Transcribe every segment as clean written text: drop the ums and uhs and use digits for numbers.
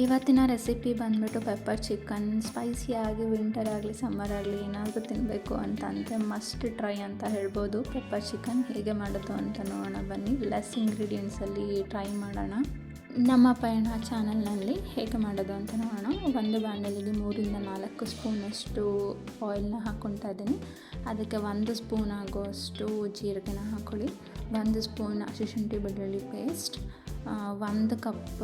ಇವತ್ತಿನ ರೆಸಿಪಿ ಬಂದುಬಿಟ್ಟು pepper chicken. ಸ್ಪೈಸಿಯಾಗಿ winter ಆಗಲಿ ಸಮ್ಮರ್ ಆಗಲಿ ಏನಾದರೂ ತಿನ್ನಬೇಕು ಅಂತ ಅಂದರೆ ಮಸ್ಟ್ ಟ್ರೈ ಅಂತ ಹೇಳ್ಬೋದು. ಪೆಪ್ಪರ್ ಚಿಕನ್ ಹೇಗೆ ಮಾಡೋದು ಅಂತ ನೋಡೋಣ ಬನ್ನಿ. ಲೆಸ್ ಇಂಗ್ರೀಡಿಯೆಂಟ್ಸಲ್ಲಿ ಟ್ರೈ ಮಾಡೋಣ. ನಮ್ಮ ಪಯಣ ಚಾನಲ್ನಲ್ಲಿ ಹೇಗೆ ಮಾಡೋದು ಅಂತ ನೋಡೋಣ. ಒಂದು ಬಾಣಲೆಗೆ 3-4 ಸ್ಪೂನಷ್ಟು ಆಯಿಲ್ನ ಹಾಕ್ಕೊಳ್ತಾ ಇದ್ದೀನಿ. ಅದಕ್ಕೆ 1 ಸ್ಪೂನ್ ಆಗುವಷ್ಟು ಜೀರಿಗೆನ ಹಾಕ್ಕೊಳ್ಳಿ. 1 ಸ್ಪೂನ್ ಹಸಿಶುಂಠಿ ಬೆಳ್ಳುಳ್ಳಿ ಪೇಸ್ಟ್, 1 ಕಪ್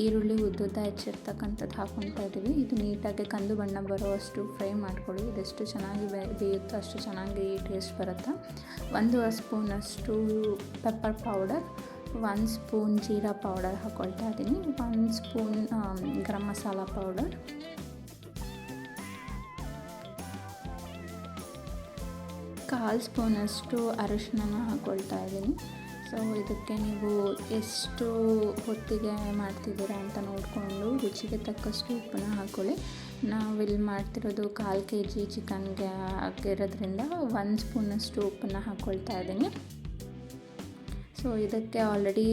ಈರುಳ್ಳಿ ಉದ್ದುದ್ದ ಹೆಚ್ಚಿರ್ತಕ್ಕಂಥದ್ದು ಹಾಕ್ಕೊಳ್ತಾ ಇದ್ದೀವಿ. ಇದು ನೀಟಾಗಿ ಕಂದು ಬಣ್ಣ ಬರೋವಷ್ಟು ಫ್ರೈ ಮಾಡ್ಕೊಳ್ಳಿ. ಇದೆಷ್ಟು ಚೆನ್ನಾಗಿ ಬೇಯುತ್ತೋ ಅಷ್ಟು ಚೆನ್ನಾಗಿ ಟೇಸ್ಟ್ ಬರುತ್ತೆ. 1 ಸ್ಪೂನಷ್ಟು pepper powder, 1 spoon jeera powder ಹಾಕ್ಕೊಳ್ತಾ ಇದ್ದೀನಿ, 1 ಸ್ಪೂನ್ ಗರಂ ಮಸಾಲ ಪೌಡರ್, ಕಾಲು ಸ್ಪೂನಷ್ಟು ಅರಿಶಿನ ಹಾಕ್ಕೊಳ್ತಾ ಇದ್ದೀನಿ. ಸೊ ಇದಕ್ಕೆ ನೀವು ಎಷ್ಟು ಹೊತ್ತಿಗೆ ಮಾಡ್ತಿದ್ದೀರಾ ಅಂತ ನೋಡಿಕೊಂಡು ರುಚಿಗೆ ತಕ್ಕಷ್ಟು ಉಪ್ಪನ್ನ ಹಾಕ್ಕೊಳ್ಳಿ. ನಾವಿಲ್ಲಿ ಮಾಡ್ತಿರೋದು 1/4 kg ಚಿಕನ್ಗೆ ಆಗಿರೋದ್ರಿಂದ 1 ಸ್ಪೂನಷ್ಟು ಉಪ್ಪನ್ನು ಹಾಕ್ಕೊಳ್ತಾ ಇದ್ದೀನಿ. ಸೊ ಇದಕ್ಕೆ ಆಲ್ರೆಡಿ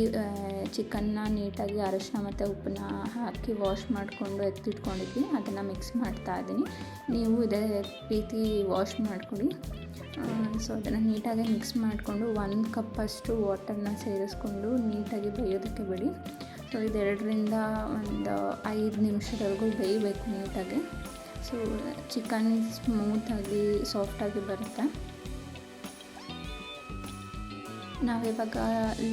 ಚಿಕನ್ನ ನೀಟಾಗಿ ಅರಿಶಿನ ಮತ್ತು ಉಪ್ಪನ್ನ ಹಾಕಿ ವಾಶ್ ಮಾಡಿಕೊಂಡು ಎತ್ತಿಟ್ಕೊಂಡಿದ್ವಿ, ಅದನ್ನು ಮಿಕ್ಸ್ ಮಾಡ್ತಾ ಇದ್ದೀನಿ. ನೀವು ಇದೇ ರೀತಿ ವಾಶ್ ಮಾಡ್ಕೊಳ್ಳಿ. ಸೊ ಅದನ್ನು ನೀಟಾಗಿ ಮಿಕ್ಸ್ ಮಾಡಿಕೊಂಡು 1 ಕಪ್ಪಷ್ಟು ವಾಟರ್ನ ಸೇರಿಸ್ಕೊಂಡು ನೀಟಾಗಿ ಬೇಯೋದಕ್ಕೆ ಬಿಡಿ. ಸೊ ಇದು 2ರಿಂದ 5 ನಿಮಿಷದವರೆಗೂ ಬೇಯಬೇಕು ನೀಟಾಗಿ. ಸೊ ಚಿಕನ್ ಸ್ಮೂತಾಗಿ ಸಾಫ್ಟಾಗಿ ಬರುತ್ತೆ. ನಾವಿವಾಗ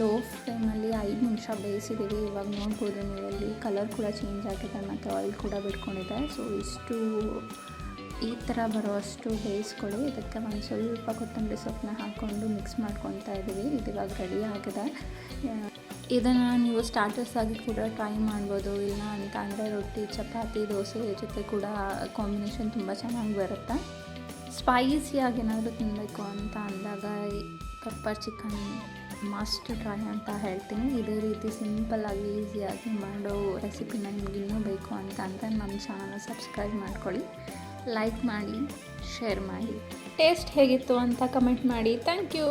ಲೋ ಫ್ಲೇಮಲ್ಲಿ 5 ನಿಮಿಷ ಬೇಯಿಸಿದ್ದೀವಿ. ಇವಾಗ ನೋಡ್ಬೋದು ನೀವಲ್ಲಿ ಕಲರ್ ಕೂಡ ಚೇಂಜ್ ಆಗಿದೆ ಮತ್ತು ಆಯಿಲ್ ಕೂಡ ಬಿಟ್ಕೊಂಡಿದೆ. ಸೊ ಇಷ್ಟು ಈ ಥರ ಬರೋಷ್ಟು ಬೇಯಿಸ್ಕೊಳ್ಳಿ. ಇದಕ್ಕೆ ಒಂದು ಸ್ವಲ್ಪ ಕೊತ್ತಂಬರಿ ಸೊಪ್ಪನ್ನ ಹಾಕ್ಕೊಂಡು ಮಿಕ್ಸ್ ಮಾಡ್ಕೊತಾ ಇದ್ದೀವಿ. ಇದು ಇವಾಗ ರೆಡಿ ಆಗಿದೆ. ಇದನ್ನು ನೀವು ಸ್ಟಾರ್ಟರ್ಸ್ ಆಗಿ ಕೂಡ ಟ್ರೈ ಮಾಡ್ಬೋದು. ಇಲ್ಲ ಅಂತ ಅಂದರೆ ರೊಟ್ಟಿ, ಚಪಾತಿ, ದೋಸೆ ಜೊತೆ ಕೂಡ ಕಾಂಬಿನೇಷನ್ ತುಂಬ ಚೆನ್ನಾಗಿ ಬರುತ್ತೆ. ಸ್ಪೈಸಿಯಾಗಿ ಏನಾದರೂ ತಿನ್ನಬೇಕು ಅಂತ ಅಂದಾಗ ಪೆಪ್ಪರ್ ಚಿಕನ್ ಮಸ್ಟ್ ಟ್ರೈ ಅಂತ ಹೇಳ್ತೀನಿ. ಇದೇ ರೀತಿ ಸಿಂಪಲ್ಲಾಗಿ ಈಸಿಯಾಗಿ ಮಾಡೋ ರೆಸಿಪಿನ ನಿಮ್ಗೆ ಇನ್ನೂ ಬೇಕು ಅಂತ ಅಂದರೆ ನಮ್ಮ ಚಾನಲ್ನ ಸಬ್ಸ್ಕ್ರೈಬ್ ಮಾಡ್ಕೊಳ್ಳಿ, ಲೈಕ್ ಮಾಡಿ, ಶೇರ್ ಮಾಡಿ. ಟೇಸ್ಟ್ ಹೇಗಿತ್ತು ಅಂತ ಕಮೆಂಟ್ ಮಾಡಿ. Thank you.